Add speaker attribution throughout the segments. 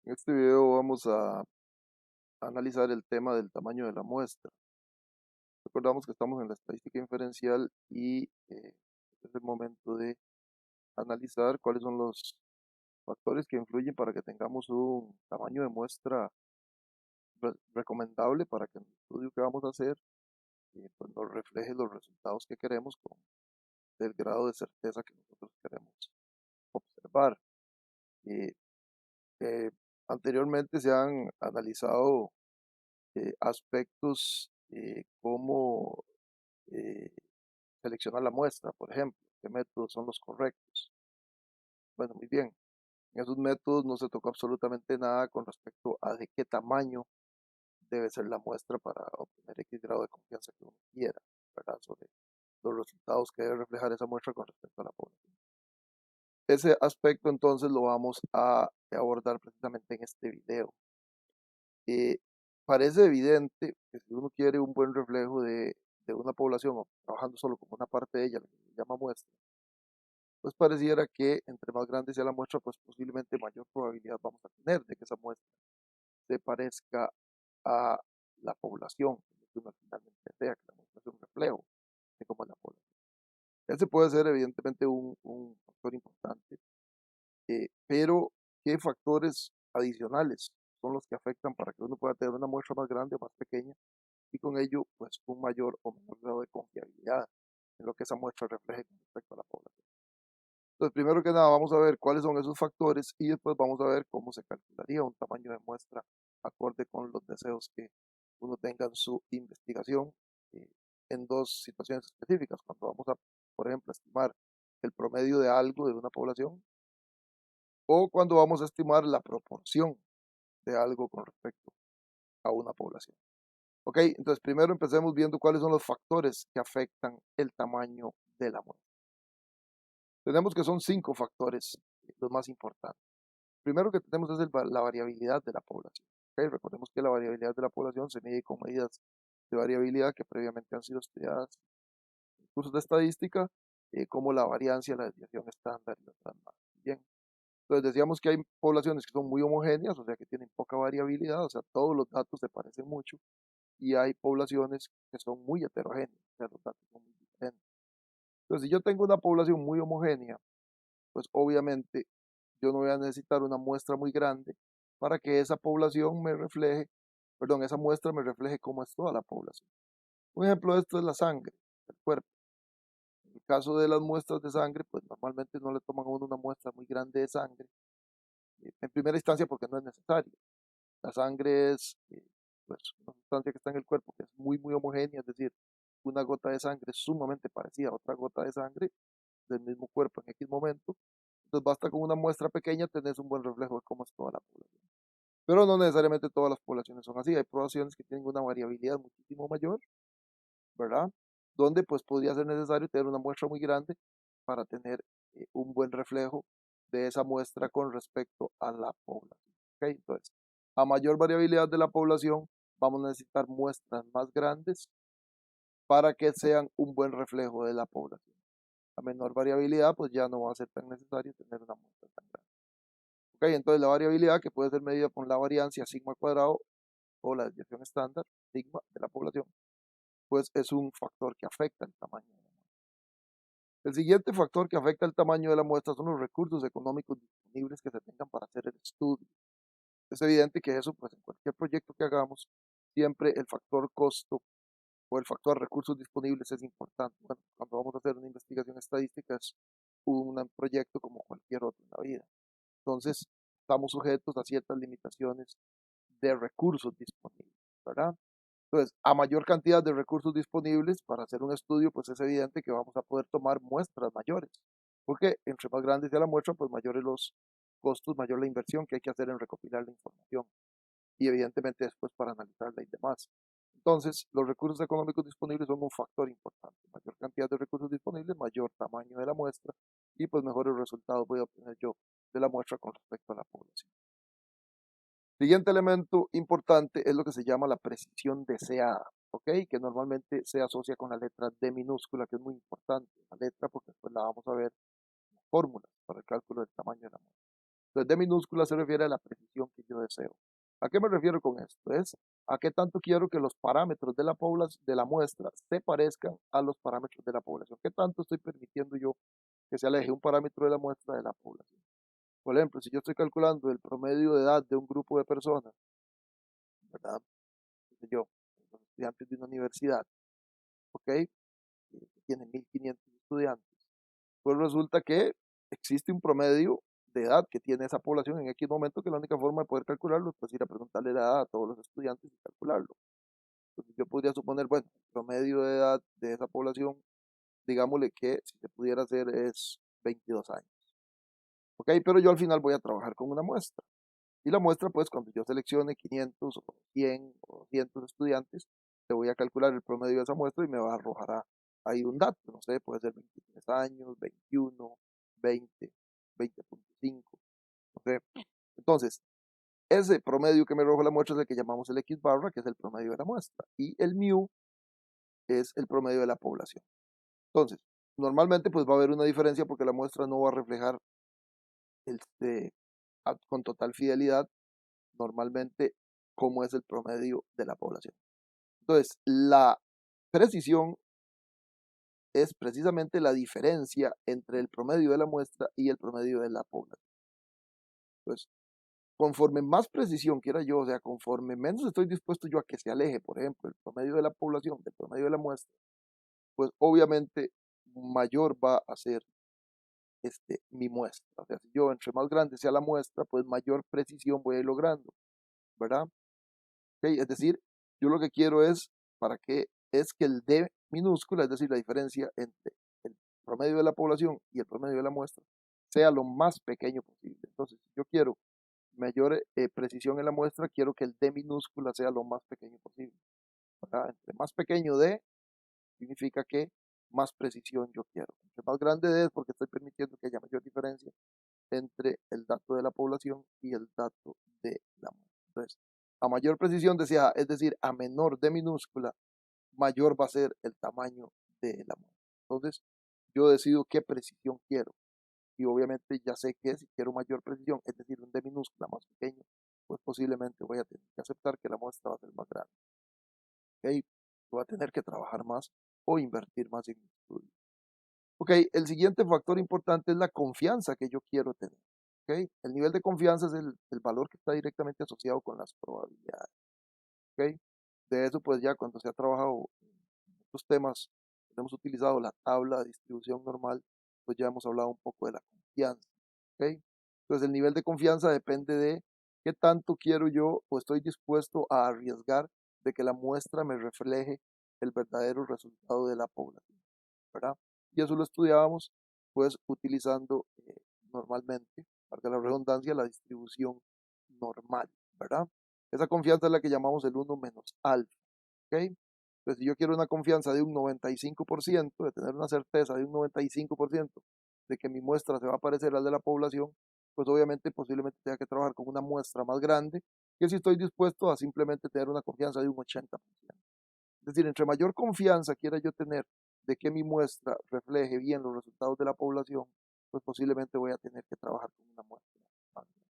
Speaker 1: En este video vamos a analizar el tema del tamaño de la muestra. Recordamos que estamos en la estadística inferencial y es el momento de analizar cuáles son los factores que influyen para que tengamos un tamaño de muestra recomendable para que el estudio que vamos a hacer pues nos refleje los resultados que queremos con el grado de certeza que nosotros queremos observar. Eh, eh, Anteriormente se han analizado aspectos como eh, seleccionar la muestra, por ejemplo, qué métodos son los correctos. Bueno, muy bien. En esos métodos no se tocó absolutamente nada con respecto a de qué tamaño debe ser la muestra para obtener X grado de confianza que uno quiera, ¿verdad? Sobre los resultados que debe reflejar esa muestra con respecto a la población. Ese aspecto entonces lo vamos a abordar precisamente en este video. Eh, Parece evidente que si uno quiere un buen reflejo de una población o trabajando solo como una parte de ella, lo que se llama muestra, pues pareciera que entre más grande sea la muestra, pues posiblemente mayor probabilidad vamos a tener de que esa muestra se parezca a la población, que uno finalmente desea, que la muestra sea un reflejo de cómo es la población. Ese puede ser evidentemente un factor importante, pero ¿qué factores adicionales son los que afectan para que uno pueda tener una muestra más grande o más pequeña y con ello pues un mayor o menor grado de confiabilidad en lo que esa muestra refleje con respecto a la población? Entonces, primero que nada, vamos a ver cuáles son esos factores y después vamos a ver cómo se calcularía un tamaño de muestra acorde con los deseos que uno tenga en su investigación eh, en dos situaciones específicas. Cuando vamos a, por ejemplo, estimar el promedio de algo de una población o cuando vamos a estimar la proporción de algo con respecto a una población. Ok, entonces primero empecemos viendo cuáles son los factores que afectan el tamaño de la muestra. Tenemos que son 5 factores los más importantes. Primero que tenemos es la variabilidad de la población. ¿Okay? Recordemos que la variabilidad de la población se mide con medidas de variabilidad que previamente han sido estudiadas en cursos de estadística, como la variancia, la desviación estándar y otras más. Bien, entonces decíamos que hay poblaciones que son muy homogéneas, o sea que tienen poca variabilidad, o sea, todos los datos se parecen mucho, y hay poblaciones que son muy heterogéneas, o sea, los datos son muy diferentes. Entonces, si yo tengo una población muy homogénea, pues obviamente yo no voy a necesitar una muestra muy grande para que esa población me refleje, perdón, esa muestra me refleje cómo es toda la población. Un ejemplo de esto es la sangre, el cuerpo. En el caso de las muestras de sangre, pues normalmente no le toman a uno una muestra muy grande de sangre, en primera instancia porque no es necesario. La sangre es pues, una sustancia que está en el cuerpo que es muy homogénea, es decir, una gota de sangre es sumamente parecida a otra gota de sangre del mismo cuerpo en X momento. Entonces basta con una muestra pequeña, tenés un buen reflejo de cómo es toda la población. Pero no necesariamente todas las poblaciones son así. Hay poblaciones que tienen una variabilidad muchísimo mayor, ¿verdad? Donde pues podría ser necesario tener una muestra muy grande para tener un buen reflejo de esa muestra con respecto a la población. ¿Okay? Entonces, a mayor variabilidad de la población, vamos a necesitar muestras más grandes para que sean un buen reflejo de la población. A menor variabilidad, pues ya no va a ser tan necesario tener una muestra tan grande. Ok, entonces la variabilidad que puede ser medida con la variancia sigma cuadrado o la desviación estándar, sigma de la población, pues es un factor que afecta el tamaño de la muestra. El siguiente factor que afecta el tamaño de la muestra son los recursos económicos disponibles que se tengan para hacer el estudio. Es evidente que eso, pues en cualquier proyecto que hagamos, siempre el factor costo o el factor recursos disponibles es importante. Bueno, cuando vamos a hacer una investigación estadística es un proyecto como cualquier otro en la vida. Entonces, estamos sujetos a ciertas limitaciones de recursos disponibles, ¿verdad? Entonces, a mayor cantidad de recursos disponibles para hacer un estudio, pues es evidente que vamos a poder tomar muestras mayores, porque entre más grande sea la muestra, pues mayores los costos, mayor la inversión que hay que hacer en recopilar la información y evidentemente después para analizarla y demás. Entonces, los recursos económicos disponibles son un factor importante. Mayor cantidad de recursos disponibles, mayor tamaño de la muestra y pues mejores resultados voy a obtener yo de la muestra con respecto a la población. Siguiente elemento importante es lo que se llama la precisión deseada, ¿ok? Que normalmente se asocia con la letra D minúscula, que es muy importante, la letra porque después la vamos a ver en fórmulas para el cálculo del tamaño de la muestra. Entonces, D minúscula se refiere a la precisión que yo deseo. ¿A qué me refiero con esto? Es a qué tanto quiero que los parámetros de la de la muestra se parezcan a los parámetros de la población. ¿Qué tanto estoy permitiendo yo que se aleje un parámetro de la muestra de la población? Por ejemplo, si yo estoy calculando el promedio de edad de un grupo de personas, ¿verdad? Qué sé yo, los estudiantes de una universidad, ¿ok? Que tiene 1500 estudiantes. Pues resulta que existe un promedio de edad que tiene esa población en X momento, que la única forma de poder calcularlo es pues ir a preguntarle la edad a todos los estudiantes y calcularlo. Entonces yo podría suponer, bueno, el promedio de edad de esa población, digámosle que si se pudiera hacer es 22 años. ¿Ok? Pero yo al final voy a trabajar con una muestra. Y la muestra, pues cuando yo seleccione 500 o 100 o 200 estudiantes, le voy a calcular el promedio de esa muestra y me va a arrojar ahí un dato. No sé, puede ser 23 años, 21, 20, 20.5. No sé. Entonces, ese promedio que me arroja la muestra es el que llamamos el X barra, que es el promedio de la muestra. Y el mu es el promedio de la población. Entonces, normalmente pues va a haber una diferencia porque la muestra no va a reflejar este, con total fidelidad normalmente cómo es el promedio de la población. Entonces, la precisión es precisamente la diferencia entre el promedio de la muestra y el promedio de la población. Entonces, conforme más precisión quiera yo, o sea, conforme menos estoy dispuesto yo a que se aleje, por ejemplo, el promedio de la población del promedio de la muestra, pues obviamente mayor va a ser mi muestra. O sea, si yo entre más grande sea la muestra, pues mayor precisión voy a ir logrando, ¿verdad? ¿Okay? Es decir, yo lo que quiero es, es que el D minúscula, es decir, la diferencia entre el promedio de la población y el promedio de la muestra, sea lo más pequeño posible. Entonces, si yo quiero mayor precisión en la muestra, quiero que el D minúscula sea lo más pequeño posible, ¿verdad? Entre más pequeño D, significa que más precisión yo quiero. Entre más grande D es porque estoy permitiendo que haya mayor diferencia entre el dato de la población y el dato de la muestra. Entonces, a mayor precisión decía, es decir, a menor D minúscula, mayor va a ser el tamaño de la muestra. Entonces, yo decido qué precisión quiero. Y obviamente ya sé que si quiero mayor precisión, es decir, un D minúscula más pequeño, pues posiblemente voy a tener que aceptar que la muestra va a ser más grande. ¿Ok? Voy a tener que trabajar más o invertir más en mi estudio. Ok, el siguiente factor importante es la confianza que yo quiero tener. ¿Ok? El nivel de confianza es el valor que está directamente asociado con las probabilidades. ¿Ok? De eso, pues ya cuando se ha trabajado en estos temas, hemos utilizado la tabla de distribución normal, pues ya hemos hablado un poco de la confianza. ¿Ok? Entonces, el nivel de confianza depende de qué tanto quiero yo o estoy dispuesto a arriesgar de que la muestra me refleje el verdadero resultado de la población, ¿verdad? Y eso lo estudiábamos, pues, utilizando normalmente, para la redundancia, la distribución normal, ¿verdad? Esa confianza es la que llamamos el 1 menos alfa, ¿ok? Entonces, si yo quiero una confianza de un 95%, de tener una certeza de un 95% de que mi muestra se va a parecer al de la población, pues obviamente posiblemente tenga que trabajar con una muestra más grande que si estoy dispuesto a simplemente tener una confianza de un 80%. Es decir, entre mayor confianza quiera yo tener de que mi muestra refleje bien los resultados de la población, pues posiblemente voy a tener que trabajar con una muestra más grande.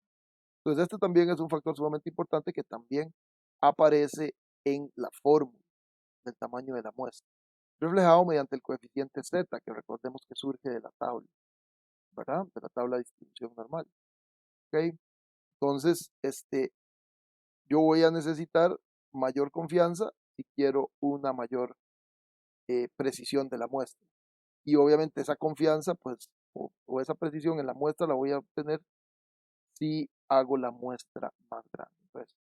Speaker 1: Entonces, este también es un factor sumamente importante que también aparece en la fórmula del tamaño de la muestra, reflejado mediante el coeficiente Z, que recordemos que surge de la tabla, ¿verdad? De la tabla de distribución normal. ¿Ok? Entonces, yo voy a necesitar mayor confianza si quiero una mayor precisión de la muestra. Y obviamente esa confianza, pues, o esa precisión en la muestra la voy a obtener si hago la muestra más grande. Entonces,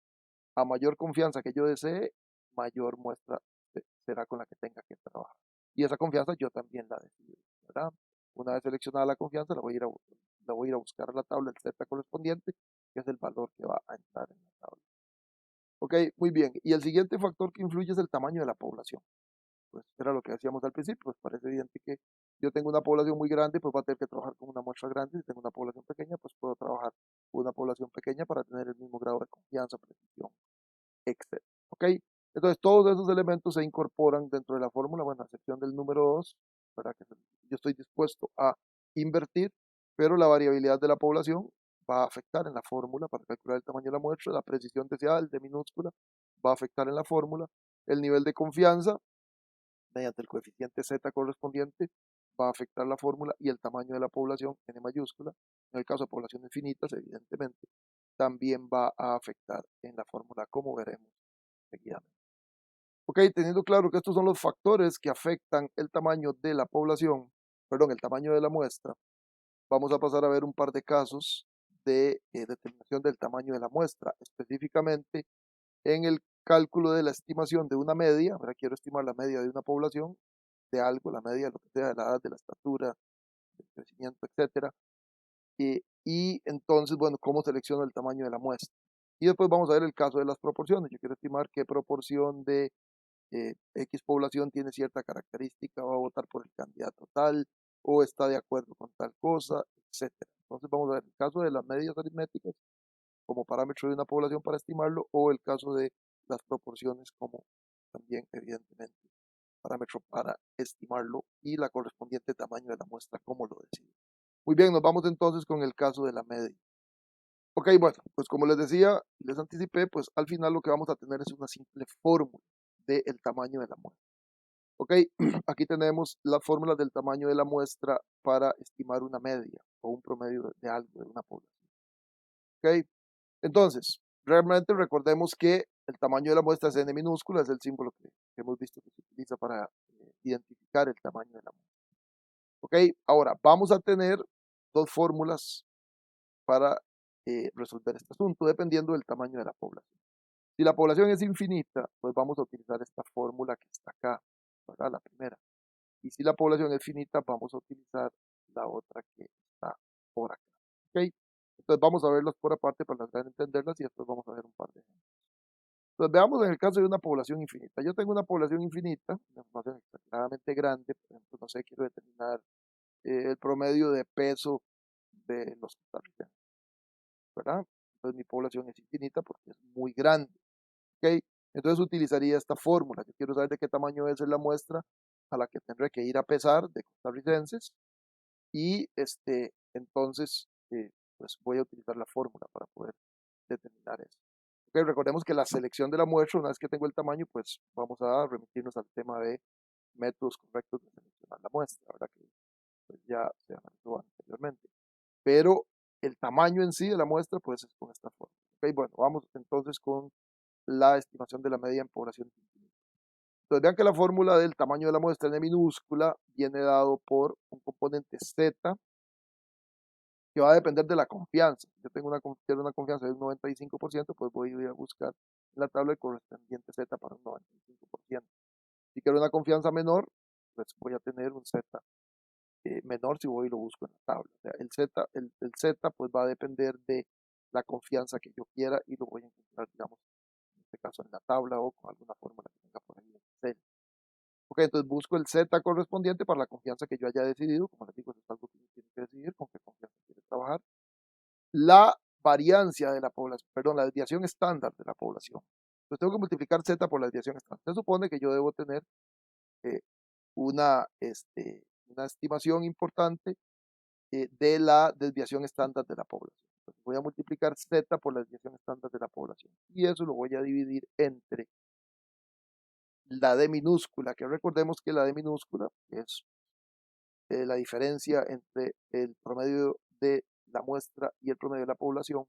Speaker 1: a mayor confianza que yo desee, mayor muestra será con la que tenga que trabajar. Y esa confianza yo también la decido, ¿verdad? Una vez seleccionada la confianza, la voy a ir a buscar a la tabla del Z correspondiente, que es el valor que va a entrar en la tabla. Ok, muy bien. Y el siguiente factor que influye es el tamaño de la población. Pues era lo que decíamos al principio, pues parece evidente que yo tengo una población muy grande, pues va a tener que trabajar con una muestra grande. Si tengo una población pequeña, pues puedo trabajar con una población pequeña para tener el mismo grado de confianza, precisión, etc. ¿Ok? Entonces, todos esos elementos se incorporan dentro de la fórmula, bueno, a excepción del número 2, ¿verdad? Que yo estoy dispuesto a invertir, pero la variabilidad de la población va a afectar en la fórmula para calcular el tamaño de la muestra, la precisión deseada, el D minúscula, va a afectar en la fórmula, el nivel de confianza, mediante el coeficiente Z correspondiente, va a afectar la fórmula y el tamaño de la población, N mayúscula, en el caso de poblaciones finitas, evidentemente, también va a afectar en la fórmula, como veremos seguidamente. Ok, teniendo claro que estos son los factores que afectan el tamaño de la población, perdón, el tamaño de la muestra, vamos a pasar a ver un par de casos de determinación del tamaño de la muestra, específicamente en el cálculo de la estimación de una media. Ahora quiero estimar la media de una población, de algo, la media, lo que sea, de la edad, de la estatura, del crecimiento, etcétera. Y entonces, bueno, ¿cómo selecciono el tamaño de la muestra? Y después vamos a ver el caso de las proporciones. Yo quiero estimar qué proporción de X población tiene cierta característica, va a votar por el candidato tal, o está de acuerdo con tal cosa, etcétera. Entonces vamos a ver el caso de las medias aritméticas como parámetro de una población para estimarlo, o el caso de las proporciones como también, evidentemente, parámetro para estimarlo, y la correspondiente tamaño de la muestra, como lo decide. Muy bien, nos vamos entonces con el caso de la media. Ok, bueno, pues como les decía, les anticipé, pues al final lo que vamos a tener es una simple fórmula del tamaño de la muestra. Ok, aquí tenemos las fórmulas del tamaño de la muestra para estimar una media o un promedio de algo, de una población. Ok, entonces, realmente recordemos que el tamaño de la muestra es n minúscula, es el símbolo que hemos visto que se utiliza para identificar el tamaño de la muestra. Ok, ahora vamos a tener dos fórmulas para resolver este asunto, dependiendo del tamaño de la población. Si la población es infinita, pues vamos a utilizar esta fórmula que está acá, ¿verdad? La primera. Y si la población es finita, vamos a utilizar la otra que está por acá. ¿Ok? Entonces vamos a verlas por aparte para lograr entenderlas y después vamos a ver un par de ejemplos. Entonces veamos en el caso de una población infinita. Yo tengo una población infinita, una población exageradamente grande, por ejemplo, no sé, quiero determinar el promedio de peso de los costarricenses, ¿verdad? Entonces mi población es infinita porque es muy grande. ¿Ok? Entonces utilizaría esta fórmula. Yo quiero saber de qué tamaño es la muestra a la que tendré que ir a pesar de costarricenses, y entonces pues voy a utilizar la fórmula para poder determinar eso. Okay, recordemos que la selección de la muestra, una vez que tengo el tamaño, pues vamos a remitirnos al tema de métodos correctos de seleccionar la muestra, ¿verdad? Que pues, ya se analizó anteriormente. Pero el tamaño en sí de la muestra, pues es con esta fórmula. Okay, bueno, vamos entonces con la estimación de la media en población infinita. Entonces vean que la fórmula del tamaño de la muestra n minúscula viene dado por un componente z, que va a depender de la confianza. Si yo quiero una confianza de un 95%, pues voy a buscar en la tabla el correspondiente z para un 95%. Si quiero una confianza menor, pues voy a tener un z menor si voy y lo busco en la tabla. O sea, el z pues va a depender de la confianza que yo quiera, y lo voy a encontrar, digamos, en este caso en la tabla o con alguna fórmula que tenga por ahí en Excel. Ok, entonces busco el z correspondiente para la confianza que yo haya decidido. Como les digo, eso es algo que uno tiene que decidir con qué confianza quiere trabajar. La variancia de la población, perdón, la desviación estándar de la población. Entonces tengo que multiplicar z por la desviación estándar. Se supone que yo debo tener eh, una estimación importante de la desviación estándar de la población. Entonces voy a multiplicar z por la desviación estándar de la población, y eso lo voy a dividir entre la d minúscula, que recordemos que la d minúscula es la diferencia entre el promedio de la muestra y el promedio de la población,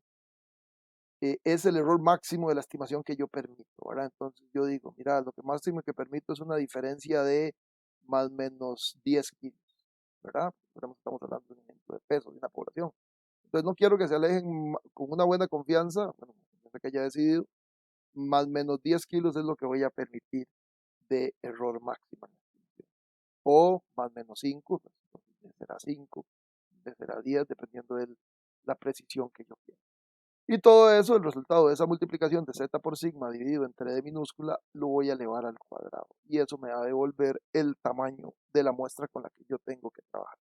Speaker 1: es el error máximo de la estimación que yo permito, ¿verdad? Entonces yo digo, mira, lo que máximo que permito es una diferencia de más o menos 10 kilos, ¿verdad? Estamos hablando de un ejemplo de peso de una población. Entonces no quiero que se alejen con una buena confianza, bueno, que haya decidido, más o menos 10 kilos es lo que voy a permitir de error máximo en la estimación. O más o menos 5, pues, será 5, será 10, dependiendo de la precisión que yo quiera. Y todo eso, el resultado de esa multiplicación de z por sigma dividido entre d minúscula, lo voy a elevar al cuadrado. Y eso me va a devolver el tamaño de la muestra con la que yo tengo que trabajar.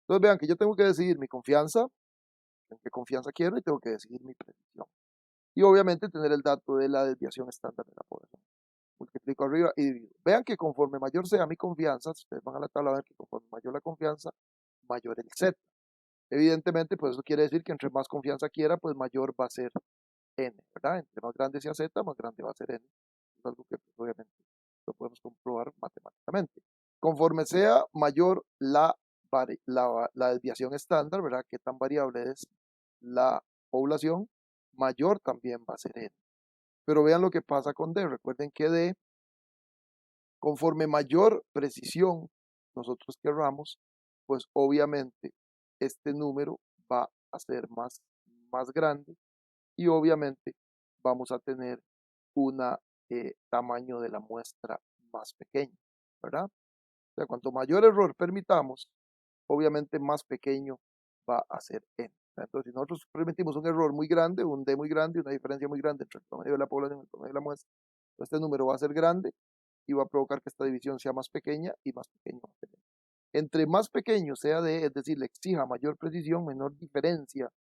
Speaker 1: Entonces vean que yo tengo que decidir mi confianza, en qué confianza quiero, y tengo que decidir mi precisión. Y obviamente tener el dato de la desviación estándar de la población. Multiplico arriba y divido. Vean que conforme mayor sea mi confianza, si ustedes van a la tabla, a ver que conforme mayor la confianza, mayor el z. Evidentemente, pues eso quiere decir que entre más confianza quiera, pues mayor va a ser n, ¿verdad? Entre más grande sea z, más grande va a ser n. Es algo que pues, obviamente lo podemos comprobar matemáticamente. Conforme sea mayor la desviación estándar, ¿verdad? Qué tan variable es la población, mayor también va a ser n. Pero vean lo que pasa con d. Recuerden que d, conforme mayor precisión nosotros querramos, pues obviamente este número va a ser más grande y obviamente vamos a tener un tamaño de la muestra más pequeño, ¿verdad? O sea, cuanto mayor error permitamos, obviamente más pequeño va a ser n. Entonces, si nosotros permitimos un error muy grande, un d muy grande, una diferencia muy grande entre el promedio de la población y el promedio de la muestra, pues este número va a ser grande y va a provocar que esta división sea más pequeña y más pequeño va a ser n. Entre más pequeño sea d, es decir, le exija mayor precisión, menor diferencia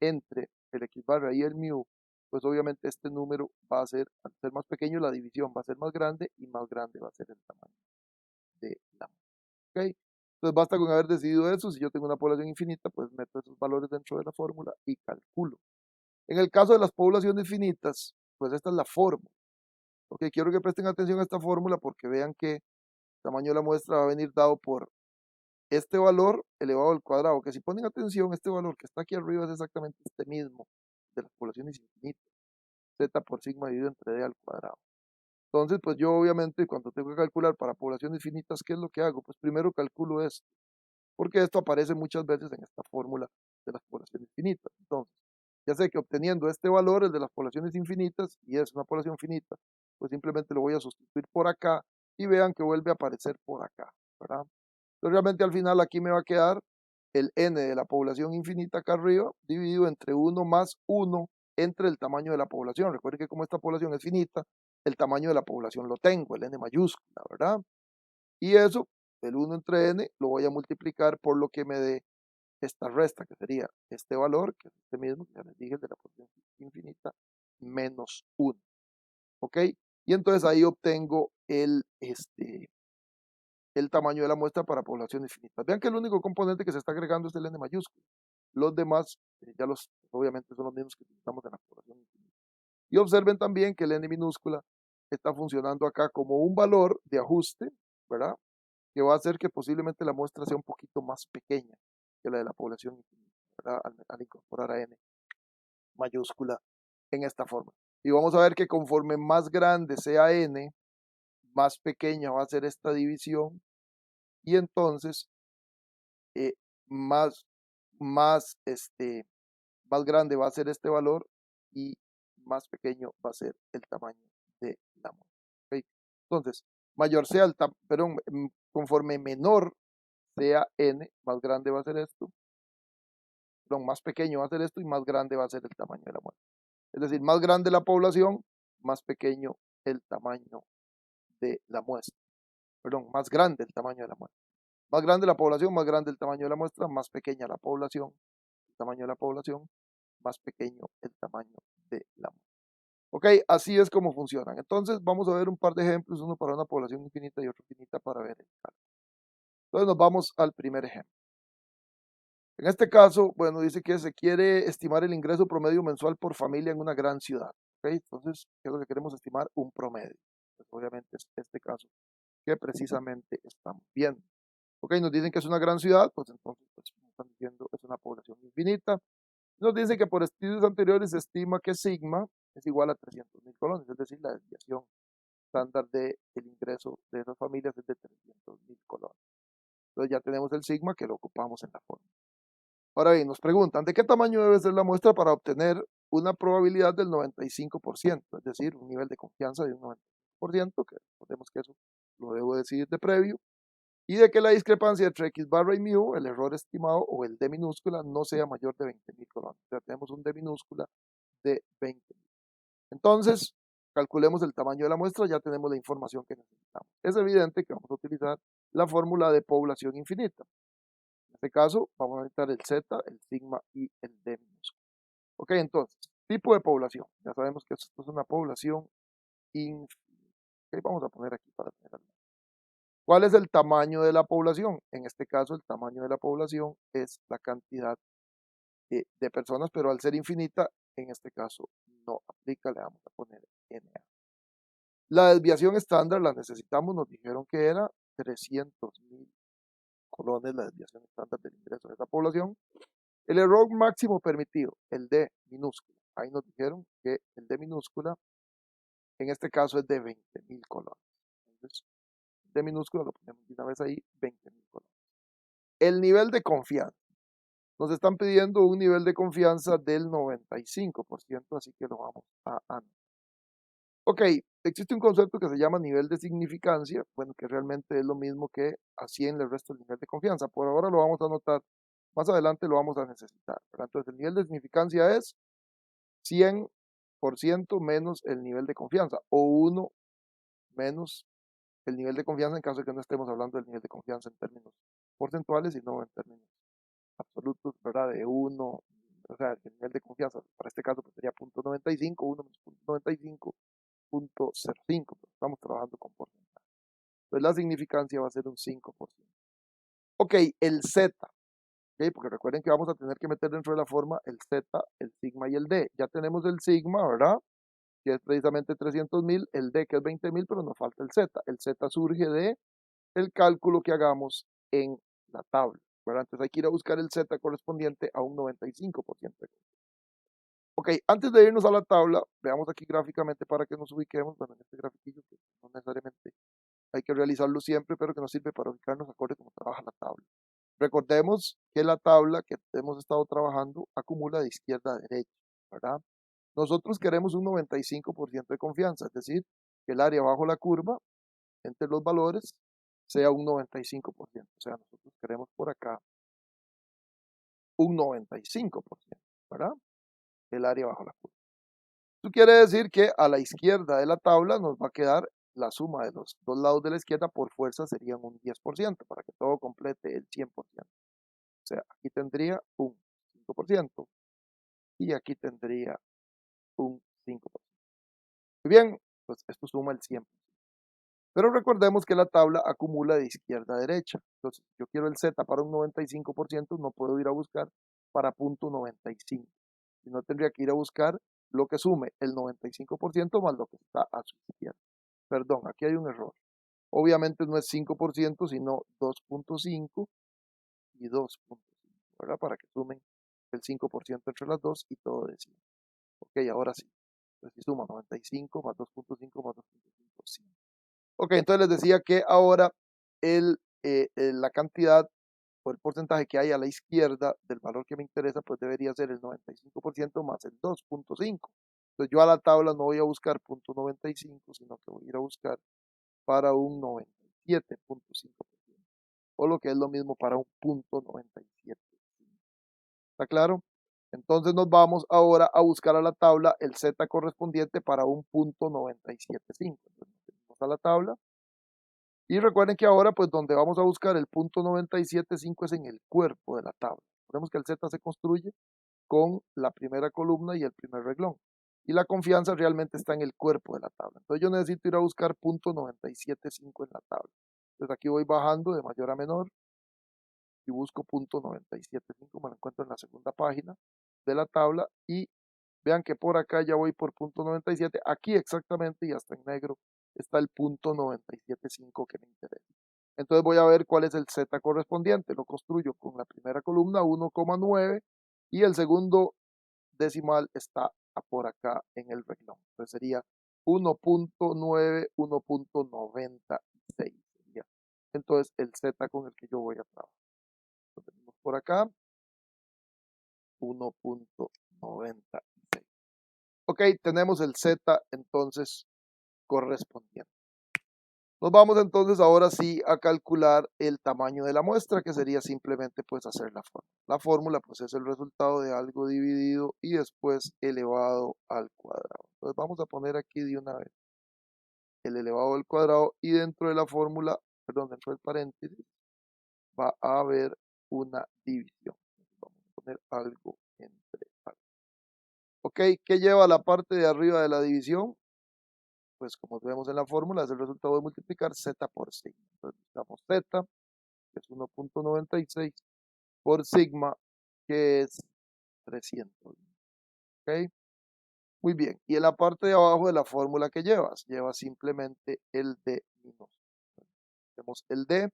Speaker 1: entre el X barra y el mu, pues obviamente este número va a ser, al ser más pequeño, la división va a ser más grande y más grande va a ser el tamaño de la muestra. ¿Okay? Entonces basta con haber decidido eso. Si yo tengo una población infinita, pues meto esos valores dentro de la fórmula y calculo. En el caso de las poblaciones finitas, pues esta es la fórmula. Ok, quiero que presten atención a esta fórmula porque vean que el tamaño de la muestra va a venir dado por este valor elevado al cuadrado, que si ponen atención, este valor que está aquí arriba es exactamente este mismo de las poblaciones infinitas, z por sigma dividido entre d al cuadrado. Entonces, pues yo obviamente cuando tengo que calcular para poblaciones finitas, ¿qué es lo que hago? Pues primero calculo esto, porque esto aparece muchas veces en esta fórmula de las poblaciones finitas. Entonces, ya sé que obteniendo este valor, el de las poblaciones infinitas, y es una población finita, pues simplemente lo voy a sustituir por acá y vean que vuelve a aparecer por acá, ¿verdad? Entonces realmente al final aquí me va a quedar el n de la población infinita acá arriba dividido entre 1 más 1 entre el tamaño de la población. Recuerden que como esta población es finita, el tamaño de la población lo tengo, el n mayúscula, ¿verdad? Y eso, el 1 entre n, lo voy a multiplicar por lo que me dé esta resta, que sería este valor, que es este mismo, que ya les dije, el de la población infinita, menos 1. ¿Ok? Y entonces ahí obtengo el tamaño de la muestra para poblaciones finitas. Vean que el único componente que se está agregando es el n mayúsculo. Los demás, obviamente son los mismos que utilizamos en la población infinita. Y observen también que el n minúscula está funcionando acá como un valor de ajuste, ¿verdad? Que va a hacer que posiblemente la muestra sea un poquito más pequeña que la de la población infinita, ¿verdad? Al incorporar a n mayúscula en esta forma. Y vamos a ver que conforme más grande sea n, más pequeña va a ser esta división y entonces eh, más, más grande va a ser este valor y más pequeño va a ser el tamaño de la muestra. ¿Okay? Entonces, mayor sea el perdón, conforme menor sea n, más grande va a ser esto, perdón, más pequeño va a ser esto y más grande va a ser el tamaño de la muestra. Es decir, más grande la población, más pequeño el tamaño de la muestra. Perdón, más grande el tamaño de la muestra. Más grande la población, más grande el tamaño de la muestra, más pequeña la población, el tamaño de la población, más pequeño el tamaño de la muestra. Ok, así es como funcionan. Entonces vamos a ver un par de ejemplos, uno para una población infinita y otro finita para ver el cálculo. Entonces nos vamos al primer ejemplo. En este caso, bueno, dice que se quiere estimar el ingreso promedio mensual por familia en una gran ciudad. ¿Ok? Entonces, ¿qué es lo que queremos estimar? Un promedio. Pues obviamente es este caso que precisamente estamos viendo. Ok, nos dicen que es una gran ciudad, pues entonces pues, como están diciendo, es una población infinita. Nos dicen que por estudios anteriores se estima que sigma es igual a 300.000 colones, es decir, la desviación estándar del ingreso de esas familias es de 300.000 colones. Entonces ya tenemos el sigma que lo ocupamos en la fórmula. Ahora bien, nos preguntan, ¿de qué tamaño debe ser la muestra para obtener una probabilidad del 95%? Es decir, un nivel de confianza de un 95%, que recordemos que eso lo debo decidir de previo, y de que la discrepancia entre x barra y mu, el error estimado o el d minúscula, no sea mayor de 20.000 colones. O sea, tenemos un d minúscula de 20.000. Entonces, calculemos el tamaño de la muestra, ya tenemos la información que necesitamos. Es evidente que vamos a utilizar la fórmula de población infinita. En este caso, vamos a necesitar el z, el sigma y el d minúsculo. Ok, entonces, tipo de población. Ya sabemos que esto es una población infinita. Ok, vamos a poner aquí para tener ¿Cuál es el tamaño de la población? En este caso, el tamaño de la población es la cantidad de personas, pero al ser infinita, en este caso no aplica, le vamos a poner NA. La desviación estándar la necesitamos, nos dijeron que era 300.000 colones la desviación estándar del ingreso de esa población. El error máximo permitido, el D minúscula, ahí nos dijeron que el D minúscula en este caso es de 20.000 colones. Entonces, D minúscula lo ponemos de una vez ahí, 20.000 colones. El nivel de confianza. Nos están pidiendo un nivel de confianza del 95%, así que lo vamos a anotar. Ok, existe un concepto que se llama nivel de significancia, bueno, que realmente es lo mismo que así en el resto del nivel de confianza. Por ahora lo vamos a anotar, más adelante lo vamos a necesitar, ¿verdad? Entonces el nivel de significancia es 100% menos el nivel de confianza, o 1 menos el nivel de confianza en caso de que no estemos hablando del nivel de confianza en términos porcentuales, sino en términos absolutos, ¿verdad? De 1, o sea, el nivel de confianza para este caso pues sería 0.95, 1 menos 0.95, 0.05, pero estamos trabajando con porcentaje. Entonces la significancia va a ser un 5%. Ok, el Z, ¿okay? Porque recuerden que vamos a tener que meter dentro de la forma el Z, el sigma y el D. Ya tenemos el sigma, ¿verdad? Que es precisamente 300.000, el D que es 20.000, pero nos falta el Z. El Z surge de el cálculo que hagamos en la tabla, ¿verdad? Entonces hay que ir a buscar el Z correspondiente a un 95%. Ok, antes de irnos a la tabla, veamos aquí gráficamente para que nos ubiquemos, bueno, en este grafiquillo que no necesariamente hay que realizarlo siempre, pero que nos sirve para ubicarnos acorde a cómo trabaja la tabla. Recordemos que la tabla que hemos estado trabajando acumula de izquierda a derecha, ¿verdad? Nosotros queremos un 95% de confianza, es decir, que el área bajo la curva entre los valores sea un 95%. O sea, nosotros queremos por acá un 95%, ¿verdad? El área bajo la curva. Esto quiere decir que a la izquierda de la tabla nos va a quedar la suma de los dos lados de la izquierda por fuerza serían un 10% para que todo complete el 100%. O sea, aquí tendría un 5% y aquí tendría un 5%. Muy bien, pues esto suma el 100%. Pero recordemos que la tabla acumula de izquierda a derecha. Entonces, yo quiero el Z para un 95%, no puedo ir a buscar para punto 95. Sino tendría que ir a buscar lo que sume el 95% más lo que está a su izquierda. Perdón, aquí hay un error. Obviamente no es 5%, sino 2.5 y 2.5, ¿verdad? Para que sumen el 5% entre las dos y todo de 100. Ok, ahora sí. Entonces, si suma 95 más 2.5 más 2.5, 100. Ok, entonces les decía que ahora la cantidad o el porcentaje que hay a la izquierda del valor que me interesa, pues debería ser el 95% más el 2.5. Entonces yo a la tabla no voy a buscar 0.95, sino que voy a ir a buscar para un 97.5%, o lo que es lo mismo para un 0.97. ¿Está claro? Entonces nos vamos ahora a buscar a la tabla el Z correspondiente para un 0.975. Entonces nos vamos a la tabla. Y recuerden que ahora, pues donde vamos a buscar el punto 97.5 es en el cuerpo de la tabla. Vemos que el Z se construye con la primera columna y el primer reglón. Y la confianza realmente está en el cuerpo de la tabla. Entonces yo necesito ir a buscar punto 97.5 en la tabla. Entonces aquí voy bajando de mayor a menor y busco punto 97.5, me lo encuentro en la segunda página de la tabla y vean que por acá ya voy por punto 97, aquí exactamente y hasta en negro está el punto 97.5 que me interesa. Entonces voy a ver cuál es el Z correspondiente, lo construyo con la primera columna 1,9 y el segundo decimal está por acá en el renglón. Entonces sería 1.9, 1.96 sería entonces el Z con el que yo voy a trabajar. Lo tenemos por acá, 1.96. Ok, tenemos el Z entonces correspondiente. Nos vamos entonces ahora sí a calcular el tamaño de la muestra, que sería simplemente pues hacer la fórmula. La fórmula pues es el resultado de algo dividido y después elevado al cuadrado. Entonces vamos a poner aquí de una vez el elevado al cuadrado y dentro de la fórmula, perdón, dentro del paréntesis, va a haber una división. Vamos a poner algo entre algo. Ok, ¿qué lleva la parte de arriba de la división? pues como vemos en la fórmula, es el resultado de multiplicar z por sigma. Entonces buscamos z, que es 1.96, por sigma, que es 300. ¿Ok? Muy bien. Y en la parte de abajo de la fórmula que llevas simplemente el d minúsculo. Tenemos el d,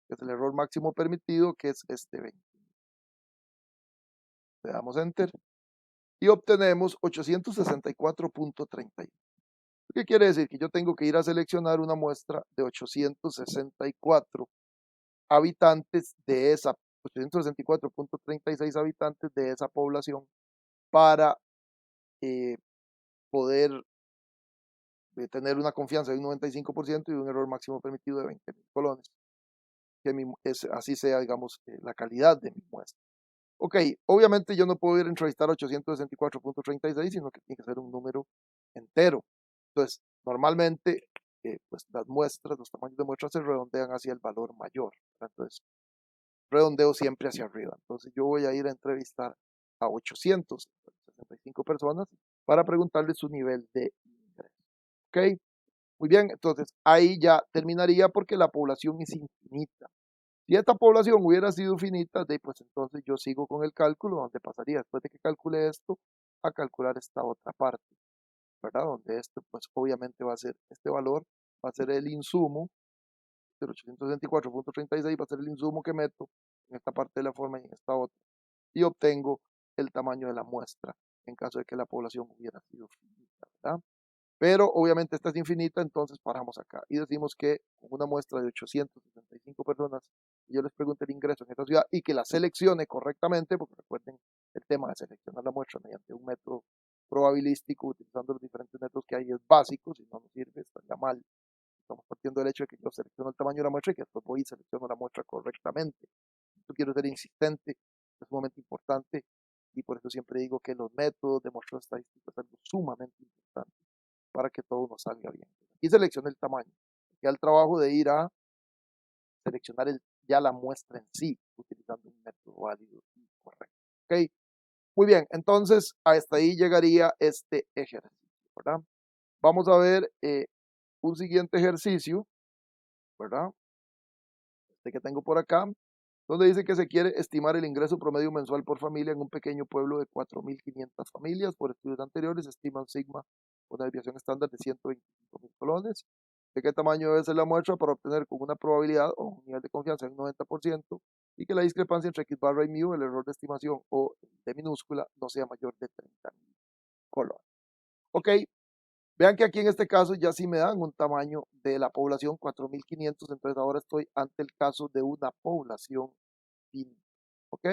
Speaker 1: que es el error máximo permitido, que es este 20. Le damos enter y obtenemos 864.31. ¿Qué quiere decir? Que yo tengo que ir a seleccionar una muestra de 864 habitantes de esa, 864.36 habitantes de esa población para eh, poder tener una confianza de un 95% y un error máximo permitido de 20.000 colones. Que así sea, digamos, la calidad de mi muestra. Ok, obviamente yo no puedo ir a entrevistar a 864.36, sino que tiene que ser un número entero. Entonces, normalmente, pues las muestras, los tamaños de muestras se redondean hacia el valor mayor. Entonces, redondeo siempre hacia arriba. Entonces, yo voy a ir a entrevistar a 865 personas para preguntarles su nivel de ingreso. Ok, muy bien, entonces ahí ya terminaría porque la población es infinita. Si esta población hubiera sido finita, pues entonces yo sigo con el cálculo, donde pasaría después de que calcule esto, a calcular esta otra parte, ¿verdad? Donde esto, pues obviamente va a ser, este valor va a ser el insumo, el 824.36 va a ser el insumo que meto en esta parte de la forma y en esta otra, y obtengo el tamaño de la muestra en caso de que la población hubiera sido finita, ¿verdad? Pero obviamente esta es infinita, entonces paramos acá y decimos que con una muestra de 865 personas, yo les pregunte el ingreso en esta ciudad y que la seleccione correctamente, porque recuerden el tema de seleccionar la muestra mediante un método probabilístico, utilizando los diferentes métodos que hay, es básico, si no nos sirve, estaría mal. Estamos partiendo del hecho de que yo selecciono el tamaño de la muestra y que después voy y selecciono la muestra correctamente. Yo quiero ser insistente, es sumamente importante, y por eso siempre digo que los métodos de muestras estadísticas es algo sumamente importante para que todo nos salga bien. Y seleccione el tamaño. Ya el trabajo de ir a seleccionar ya la muestra en sí, utilizando un método válido y correcto. ¿Ok? Muy bien, entonces hasta ahí llegaría este ejercicio, ¿verdad? Vamos a ver un siguiente ejercicio, ¿verdad? Este que tengo por acá, donde dice que se quiere estimar el ingreso promedio mensual por familia en un pequeño pueblo de 4.500 familias. Por estudios anteriores, se estima un sigma, una desviación estándar de 125.000 colones. ¿De qué tamaño debe ser la muestra para obtener con una probabilidad o un nivel de confianza del 90% y que la discrepancia entre X barra y mu, el error de estimación o de minúscula, no sea mayor de 30.000 colones? Ok, vean que aquí en este caso ya sí me dan un tamaño de la población 4.500, entonces ahora estoy ante el caso de una población finita. ¿Ok?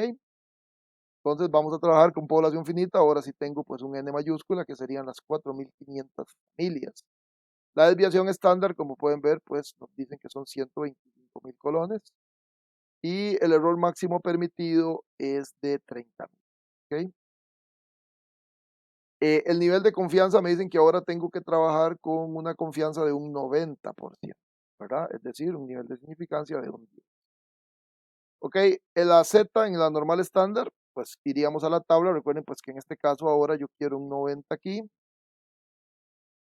Speaker 1: Entonces vamos a trabajar con población finita. Ahora sí tengo pues un N mayúscula que serían las 4.500 familias. La desviación estándar, como pueden ver, pues nos dicen que son 125.000 colones. Y el error máximo permitido es de 30.000. ¿Ok? El nivel de confianza me dicen que ahora tengo que trabajar con una confianza de un 90%, ¿verdad? Es decir, un nivel de significancia de un 10. Ok, en la Z, en la normal estándar, pues iríamos a la tabla. Recuerden pues que en este caso ahora yo quiero un 90 aquí,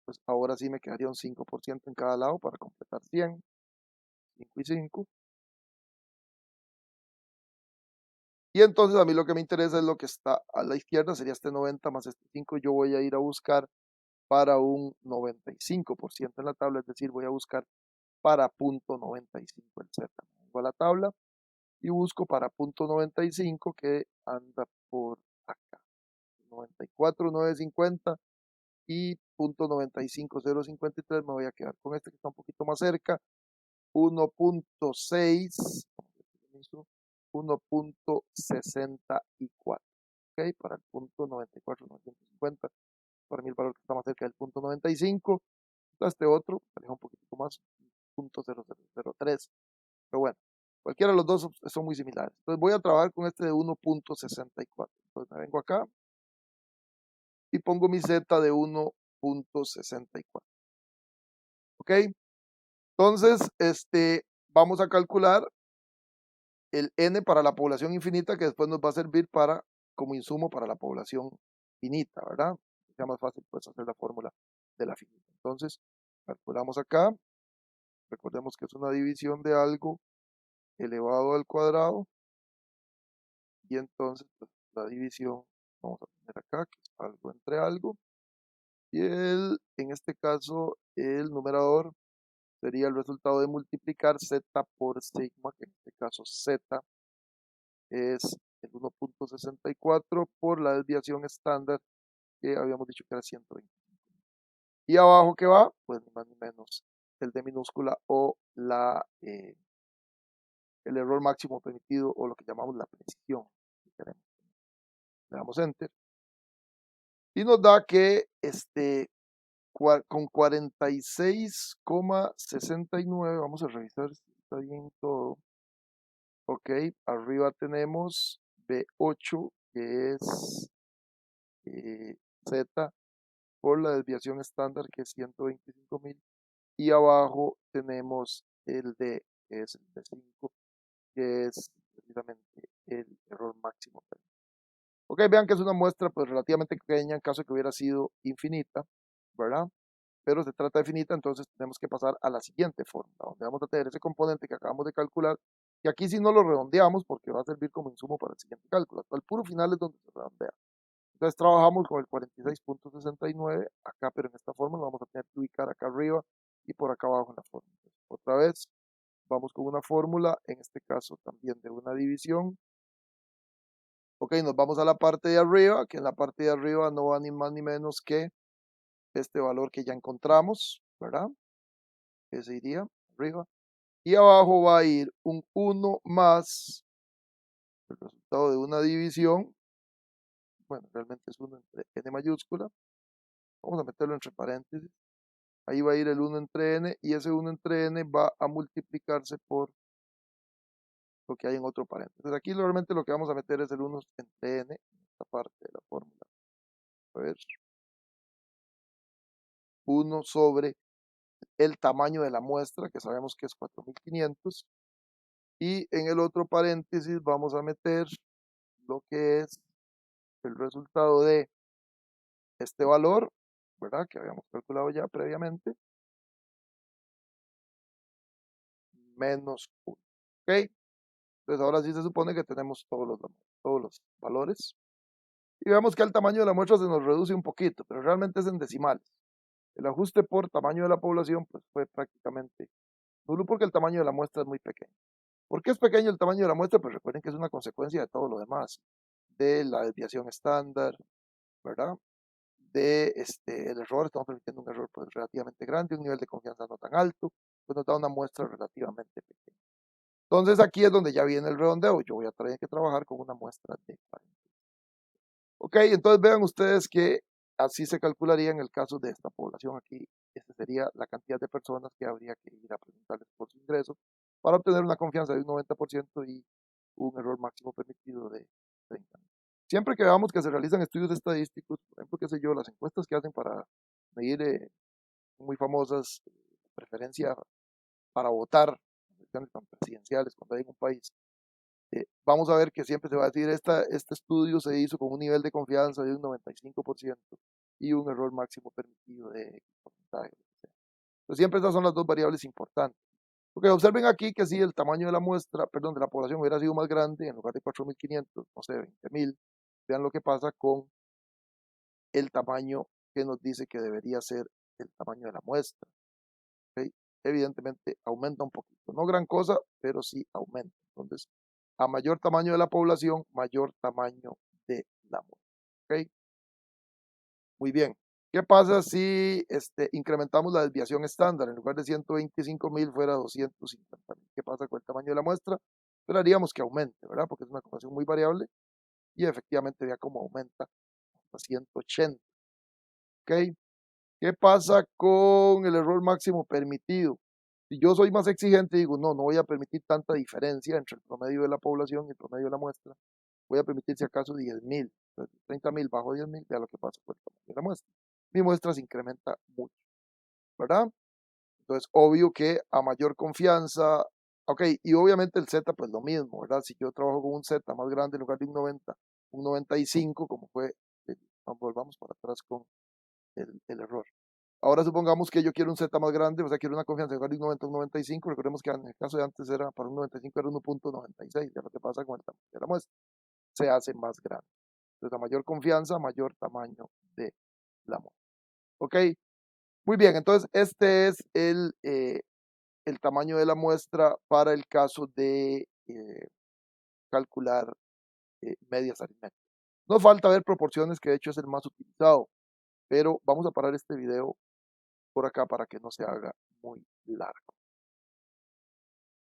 Speaker 1: pues ahora sí me quedaría un 5% en cada lado para completar 100, 5 y 5. Y entonces a mí lo que me interesa es lo que está a la izquierda, sería este 90 más este 5. Yo voy a ir a buscar para un 95% en la tabla, es decir, voy a buscar para punto 95 el Z. Vengo a la tabla y busco para punto 95 que anda por acá. 94,950 y punto 95,053. Me voy a quedar con este que está un poquito más cerca. 1.6, 1.64. ¿Ok? Para el punto 94,950. Para mí el valor que está más cerca del punto 95. Este otro, aleja un poquito más, punto 0003. Pero bueno, cualquiera de los dos son muy similares. Entonces voy a trabajar con este de 1.64. Entonces me vengo acá y pongo mi Z de 1.64. ¿Ok? Entonces, vamos a calcular el N para la población infinita, que después nos va a servir como insumo para la población finita, ¿verdad? Sea más fácil pues hacer la fórmula de la finita. Entonces, calculamos acá, recordemos que es una división de algo elevado al cuadrado, y entonces pues, la división vamos a poner acá, que es algo entre algo, y en este caso el numerador sería el resultado de multiplicar z por sigma, que en este caso z es el 1.64 por la desviación estándar que habíamos dicho que era 120. Y abajo que va, pues ni más ni menos el de minúscula o el error máximo permitido o lo que llamamos la precisión. Si queremos. Le damos enter y nos da que con 46,69, vamos a revisar si está bien todo. Ok, arriba tenemos B8, que es Z por la desviación estándar, que es 125.000, y abajo tenemos el D, que es el B5, que es precisamente el error máximo. Ok, vean que es una muestra pues relativamente pequeña en caso de que hubiera sido infinita, ¿verdad? Pero se trata de finita, entonces tenemos que pasar a la siguiente fórmula, donde vamos a tener ese componente que acabamos de calcular, y aquí sí no lo redondeamos porque va a servir como insumo para el siguiente cálculo. Hasta el puro final es donde se redondea. Entonces trabajamos con el 46.69 acá, pero en esta fórmula vamos a tener que ubicar acá arriba y por acá abajo en la fórmula. Otra vez, vamos con una fórmula, en este caso también de una división. Ok, nos vamos a la parte de arriba, que en la parte de arriba no va ni más ni menos que este valor que ya encontramos, ¿verdad? Ese iría arriba. Y abajo va a ir un 1 más el resultado de una división. Bueno, realmente es 1 entre n mayúscula. Vamos a meterlo entre paréntesis. Ahí va a ir el 1 entre n y ese 1 entre n va a multiplicarse por lo que hay en otro paréntesis. Entonces aquí realmente lo que vamos a meter es el 1 entre n en esta parte de la fórmula. A ver, 1 sobre el tamaño de la muestra, que sabemos que es 4500, y en el otro paréntesis vamos a meter lo que es el resultado de este valor, ¿verdad? Que habíamos calculado ya previamente, menos 1. ¿Ok? Entonces ahora sí se supone que tenemos todos los valores. Y vemos que el tamaño de la muestra se nos reduce un poquito, pero realmente es en decimales. El ajuste por tamaño de la población pues, fue prácticamente nulo porque el tamaño de la muestra es muy pequeño. ¿Por qué es pequeño el tamaño de la muestra? Pues recuerden que es una consecuencia de todo lo demás, de la desviación estándar, ¿verdad? El error, estamos permitiendo un error pues, relativamente grande, un nivel de confianza no tan alto, pues nos da una muestra relativamente pequeña. Entonces aquí es donde ya viene el redondeo, yo voy a tener que trabajar con una muestra de 40. Ok, entonces vean ustedes que así se calcularía en el caso de esta población aquí, esta sería la cantidad de personas que habría que ir a presentarles por su ingreso para obtener una confianza de un 90% y un error máximo permitido de 30. Siempre que veamos que se realizan estudios estadísticos, por ejemplo, qué sé yo, las encuestas que hacen para medir muy famosas preferencia para votar, elecciones presidenciales cuando hay en un país, vamos a ver que siempre se va a decir, este estudio se hizo con un nivel de confianza de un 95% y un error máximo permitido de X porcentaje. Entonces, siempre estas son las dos variables importantes. Porque observen aquí que si el tamaño de la muestra, perdón, de la población hubiera sido más grande, en lugar de 4.500, no sé, 20.000, vean lo que pasa con el tamaño que nos dice que debería ser el tamaño de la muestra. ¿Okay? Evidentemente aumenta un poquito, no gran cosa, pero sí aumenta. Entonces, a mayor tamaño de la población, mayor tamaño de la muestra. ¿Okay? Muy bien. ¿Qué pasa si incrementamos la desviación estándar? En lugar de 125.000 fuera 250.000. ¿Qué pasa con el tamaño de la muestra? Esperaríamos que aumente, ¿verdad? Porque es una ecuación muy variable y efectivamente vea cómo aumenta hasta 180. ¿Ok? ¿Qué pasa con el error máximo permitido? Si yo soy más exigente, digo, no, no voy a permitir tanta diferencia entre el promedio de la población y el promedio de la muestra. Voy a permitir si acaso 10.000. 30.000 bajo 10.000, vea lo que pasa con el tamaño de la muestra. Mi muestra se incrementa mucho, ¿verdad? Entonces, obvio que a mayor confianza, ok, y obviamente el Z, pues lo mismo, ¿verdad? Si yo trabajo con un Z más grande en lugar de un 90, un 95, como fue, volvamos para atrás con el error. Ahora supongamos que yo quiero un Z más grande, o sea, quiero una confianza de un 90, un 95. Recordemos que en el caso de antes era para un 95 era 1.96, ya lo que pasa con el tamaño de la muestra, se hace más grande. Entonces, a mayor confianza, mayor tamaño de la muestra. ¿Ok? Muy bien, entonces este es el tamaño de la muestra para el caso de calcular medias aritméticas. Nos falta ver proporciones, que de hecho es el más utilizado, pero vamos a parar este video por acá para que no se haga muy largo.